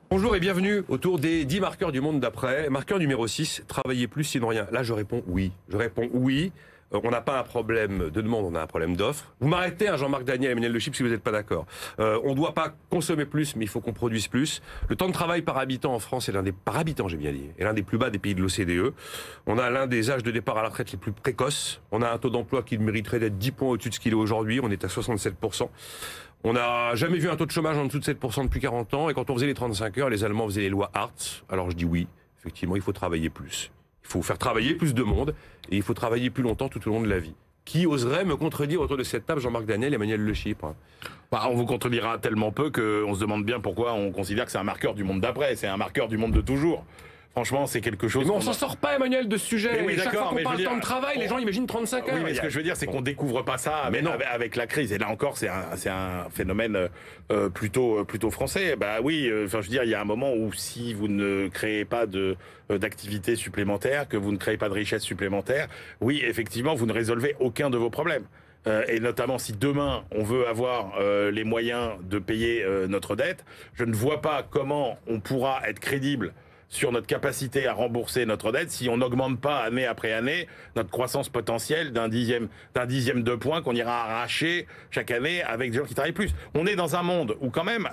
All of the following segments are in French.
Bonjour et bienvenue autour des 10 marqueurs du monde d'après. Marqueur numéro 6, travailler plus sinon rien. Là, je réponds oui. On n'a pas un problème de demande, on a un problème d'offre. Vous m'arrêtez, Jean-Marc Daniel et Emmanuel Le Chip, si vous n'êtes pas d'accord. On ne doit pas consommer plus, mais il faut qu'on produise plus. Le temps de travail par habitant en France est l'un des plus bas des pays de l'OCDE. On a l'un des âges de départ à la retraite les plus précoces. On a un taux d'emploi qui mériterait d'être 10 points au-dessus de ce qu'il est aujourd'hui. On est à 67%. On n'a jamais vu un taux de chômage en dessous de 7% depuis 40 ans. Et quand on faisait les 35 heures, les Allemands faisaient les lois Hartz. Alors je dis oui, effectivement, il faut travailler plus. Il faut faire travailler plus de monde et il faut travailler plus longtemps tout au long de la vie. Qui oserait me contredire autour de cette table, Jean-Marc Daniel et Emmanuel Le Chip? On vous contredira tellement peu qu'on se demande bien pourquoi on considère que c'est un marqueur du monde d'après. C'est un marqueur du monde de toujours. Franchement, c'est quelque chose... Mais on s'en sort pas, Emmanuel, de ce sujet. Oui, chaque fois qu'on parle de temps de travail, les gens imaginent 35 heures. Oui, mais ce que je veux dire, c'est qu'on découvre pas ça avec la crise. Et là encore, c'est un phénomène plutôt français. Bah oui, je veux dire, il y a un moment où si vous ne créez pas d'activité supplémentaire, que vous ne créez pas de richesse supplémentaire, oui, effectivement, vous ne résolvez aucun de vos problèmes. Et notamment si demain on veut avoir les moyens de payer notre dette, je ne vois pas comment on pourra être crédible sur notre capacité à rembourser notre dette si on n'augmente pas année après année notre croissance potentielle d'un dixième de point qu'on ira arracher chaque année avec des gens qui travaillent plus. On est dans un monde où quand même,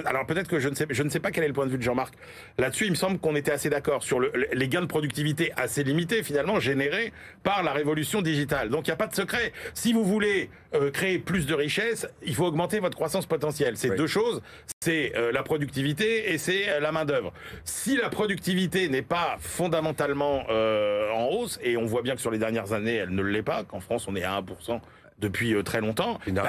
alors peut-être que je ne sais pas quel est le point de vue de Jean-Marc là-dessus. Il me semble qu'on était assez d'accord sur les gains de productivité assez limités finalement générés par la révolution digitale. Donc il n'y a pas de secret. Si vous voulez créer plus de richesse, il faut augmenter votre croissance potentielle. C'est deux choses. C'est la productivité et c'est la main-d'œuvre. Si la productivité n'est pas fondamentalement en hausse, et on voit bien que sur les dernières années, elle ne l'est pas, qu'en France, on est à 1% depuis très longtemps, il n'y a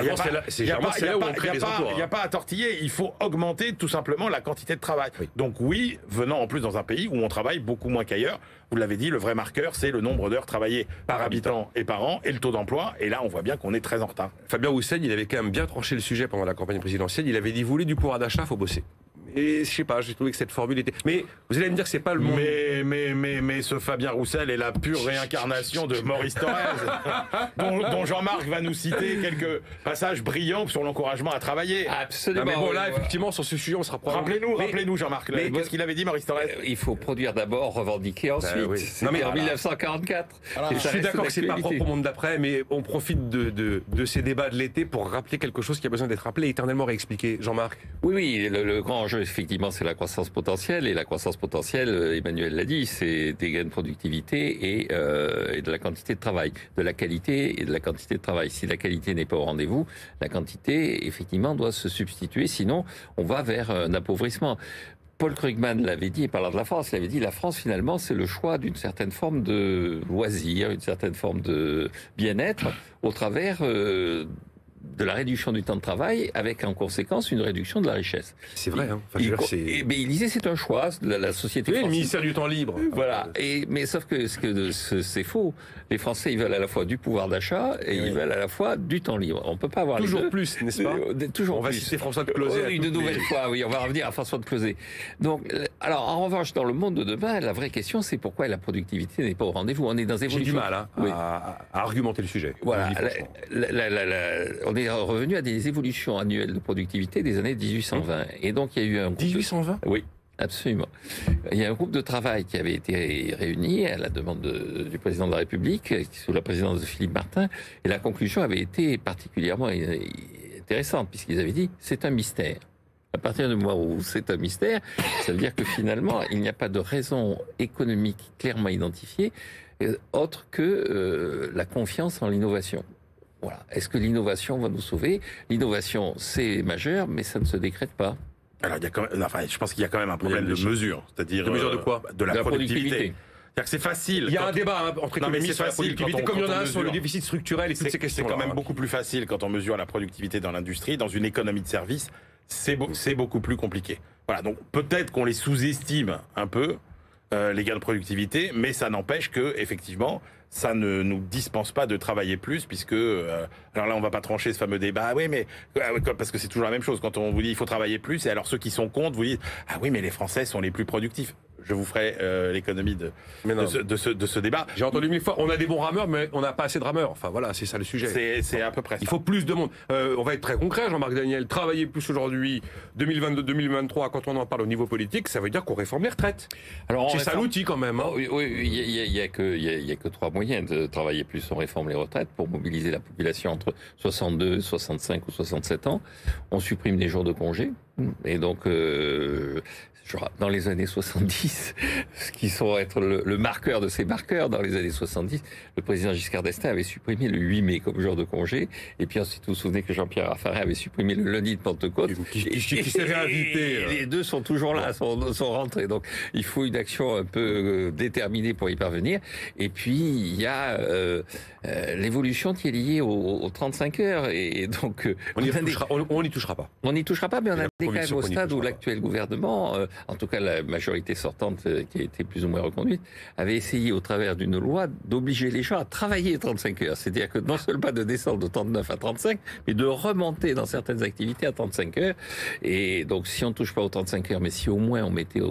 pas à tortiller, il faut augmenter tout simplement la quantité de travail. Oui. Donc oui, venant en plus dans un pays où on travaille beaucoup moins qu'ailleurs, vous l'avez dit, le vrai marqueur, c'est le nombre d'heures travaillées par habitant et par an, et le taux d'emploi, et là on voit bien qu'on est très en retard. Fabien Roussel, il avait quand même bien tranché le sujet pendant la campagne présidentielle, il avait dit, vous voulez du pouvoir d'achat, faut bosser. Et je sais pas, j'ai trouvé que cette formule était... Mais vous allez me dire que c'est pas le monde... Mais ce Fabien Roussel est la pure réincarnation de Maurice Thorez, dont Jean-Marc va nous citer quelques passages brillants sur l'encouragement à travailler. Absolument. Non, mais bon, là, effectivement, sur ce sujet, on sera probablement... Rappelez-nous Jean-Marc, qu'est-ce qu'il avait dit Maurice Thorez? Il faut produire d'abord, revendiquer ensuite. Oui. C'était en 1944. Je suis d'accord que c'est pas propre au monde d'après, mais on profite de ces débats de l'été pour rappeler quelque chose qui a besoin d'être rappelé et éternellement réexpliqué. Jean-Marc? Oui, le grand enjeu, effectivement, c'est la croissance potentielle. Et la croissance potentielle, Emmanuel l'a dit, c'est des gains de productivité et de la quantité de travail. De la qualité et de la quantité de travail. Si la qualité n'est pas au rendez-vous, la quantité, effectivement, doit se substituer. Sinon, on va vers un appauvrissement. Paul Krugman l'avait dit, parlant de la France, il avait dit la France, finalement, c'est le choix d'une certaine forme de loisir, une certaine forme de bien-être au travers... de la réduction du temps de travail, avec en conséquence une réduction de la richesse. C'est vrai, hein. Mais il disait c'est un choix de la société française. Le ministère du temps libre. Voilà. Mais sauf que c'est faux. Les Français, ils veulent à la fois du pouvoir d'achat et ils veulent à la fois du temps libre. On peut pas avoir toujours les deux. Plus, n'est-ce pas? Toujours on plus. Va citer François de Closet. Oui, de nouvelles fois, oui. On va revenir à François de Closet. Donc, alors, en revanche, dans le monde de demain, la vraie question, c'est pourquoi la productivité n'est pas au rendez-vous. On est dans évolution. J'ai du mal à argumenter le sujet. Voilà. On est revenu à des évolutions annuelles de productivité des années 1820. Et donc, il y a eu un... 1820 ? Oui. Absolument. Il y a un groupe de travail qui avait été réuni à la demande du président de la République, sous la présidence de Philippe Martin, et la conclusion avait été particulièrement intéressante, puisqu'ils avaient dit c'est un mystère. À partir du moment où c'est un mystère, ça veut dire que finalement, il n'y a pas de raison économique clairement identifiée, autre que la confiance en l'innovation. Voilà. Est-ce que l'innovation va nous sauver? L'innovation, c'est majeur, mais ça ne se décrète pas. Alors, il y a quand même, je pense qu'il y a quand même un problème de mesure. C'est-à-dire. De mesure de quoi? De la productivité. C'est-à-dire que c'est facile. Il y a un débat entre économistes sur la productivité, comme il y en a sur le déficit structurel et toutes ces questions. C'est quand même beaucoup plus facile quand on mesure la productivité dans l'industrie. Dans une économie de service, c'est beaucoup plus compliqué. Voilà. Donc, peut-être qu'on les sous-estime un peu, les gains de productivité, mais ça n'empêche que, effectivement, ça ne nous dispense pas de travailler plus, puisque... alors là, on va pas trancher ce fameux débat. Ah oui, mais... parce que c'est toujours la même chose. Quand on vous dit il faut travailler plus, et alors ceux qui sont contre vous disent « Ah oui, mais les Français sont les plus productifs ». je vous ferai l'économie de ce débat. J'ai entendu 1000 fois, on a des bons rameurs, mais on n'a pas assez de rameurs. Enfin voilà, c'est ça le sujet. C'est à peu près ça. Il faut plus de monde. On va être très concret, Jean-Marc Daniel. Travailler plus aujourd'hui, 2022-2023, quand on en parle au niveau politique, ça veut dire qu'on réforme les retraites. Alors, c'est ça l'outil quand même. Hein. Oui, il y a que 3 moyens de travailler plus. On réforme les retraites pour mobiliser la population entre 62, 65 ou 67 ans. On supprime les jours de congé. Et donc, dans les années 70, ce qui sont être le marqueur de ces marqueurs, dans les années 70, le président Giscard d'Estaing avait supprimé le 8 mai comme jour de congé. Et puis ensuite, vous vous souvenez que Jean-Pierre Raffarin avait supprimé le lundi de Pentecôte. Qui s'est réinvité. Les deux sont toujours là, sont rentrés. Donc, il faut une action un peu déterminée pour y parvenir. Et puis, il y a l'évolution qui est liée aux 35 heures. Et donc, on n'y touchera pas. On n'y touchera pas, mais on a quand même au stade où pas. l'actuel gouvernement, en tout cas la majorité sortante qui a été plus ou moins reconduite, avait essayé au travers d'une loi d'obliger les gens à travailler 35 heures. C'est-à-dire que non seulement pas de descendre de 39 à 35, mais de remonter dans certaines activités à 35 heures. Et donc si on ne touche pas aux 35 heures, mais si au moins on mettait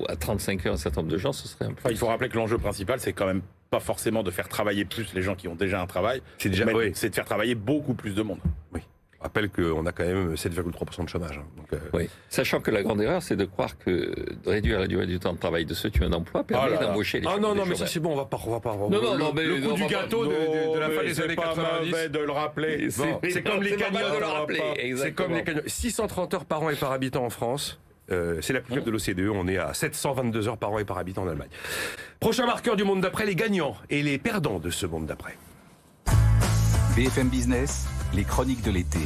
à 35 heures un certain nombre de gens, ce serait un peu... Il faut rappeler que l'enjeu principal, c'est quand même pas forcément de faire travailler plus les gens qui ont déjà un travail, c'est de faire travailler beaucoup plus de monde. Oui. Je rappelle qu'on a quand même 7,3% de chômage. Hein. Donc, oui. Sachant que la grande erreur, c'est de croire que de réduire la durée du temps de travail de ceux qui ont un emploi permet d'embaucher les gens. Ah non, mais ça c'est bon, on va pas le coup du gâteau de la fin des années 90. C'est de le rappeler. C'est comme les cagnottes. C'est comme les cagnottes. 630 heures par an et par habitant en France. C'est la plus faible de l'OCDE. On est à 722 heures par an et par habitant en Allemagne. Prochain marqueur du monde d'après, les gagnants et les perdants de ce monde d'après. BFM Business, les chroniques de l'été.